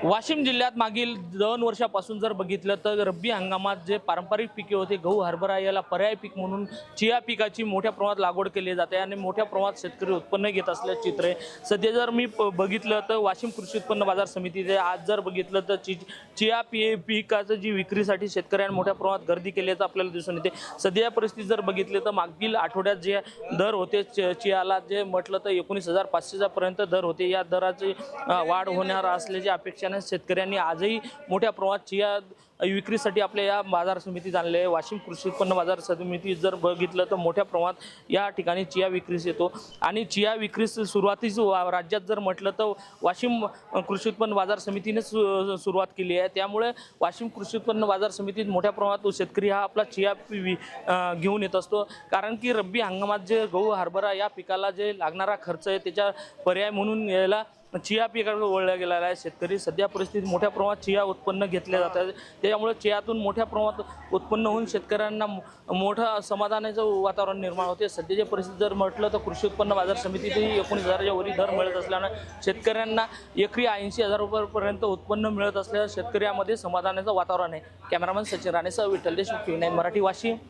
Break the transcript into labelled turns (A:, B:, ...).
A: वाशिम जिल्ह्यात मागील 2 वर्षापासून जर बघितलं तर रब्बी हंगामात जे पारंपरिक पिके होते गहू हरभरा याला पर्याय पीक म्हणून चिया पिकाची मोठ्या प्रमाणात लागवड केली जाते आणि मोठ्या प्रमाणात शेतकरी उत्पन्न घेत असल्याचे चित्र आहे। सध्या जर मी बघितलं तर वाशिम कृषी उत्पन्न बाजार समितीचे आज जर बघितलं तर चिया पिकाचं जी विक्रीसाठी शेतकऱ्यांनी मोठ्या प्रमाणात गर्दी केल्याचं आपल्याला दिसून येते। सध्या परिस्थिती जर बघितली तर मागील आठवड्यात जे दर होते चियाला जे म्हटलं तर 19,500 पर्यंत दर होते। या दराची वाढ होणार असल्याची अपेक्षा शेतकऱ्यांनी आजही मोठ्या प्रमाणात चिया विक्रीसाठी आपल्या या बाजार समितीत आणले आहे। वाशिम कृषी उत्पन्न बाजार समिती जर बघितलं तर मोठ्या प्रमाणात या ठिकाणी चिया विक्रीस येतो आणि चिया विक्रीस सुरुवातीस राज्यात जर म्हटलं तर वाशिम कृषी उत्पन्न बाजार समितीने सुरुवात केली आहे। त्यामुळे वाशिम कृषी उत्पन्न बाजार समितीत मोठ्या प्रमाणात शेतकरी हा आपला चिया घेऊन येत असतो, कारण की रब्बी हंगामात जे गहू हरभरा या पिकाला जे लागणारा खर्च आहे त्याच्या पर्याय म्हणून याला चिया पिकाकडे वळला गेलेला आहे। शेतकरी सध्या परिस्थितीत मोठ्या प्रमाणात चिया उत्पन्न घेतले जातात, त्यामुळे चियातून मोठ्या प्रमाणात उत्पन्न होऊन शेतकऱ्यांना मोठं समाधानाचं वातावरण निर्माण होते। सध्याची परिस्थिती जर म्हटलं तर कृषी उत्पन्न बाजार समितीतही 19,000च्या वरी दर मिळत असल्यानं शेतकऱ्यांना एकरी 80,000 रुपयांपर्यंत उत्पन्न मिळत असल्यानं शेतकऱ्यामध्ये समाधानाचं वातावरण आहे। कॅमेरामन सचिन राणेसह विठ्ठल देशमुख, T9 मराठी, वाशिम।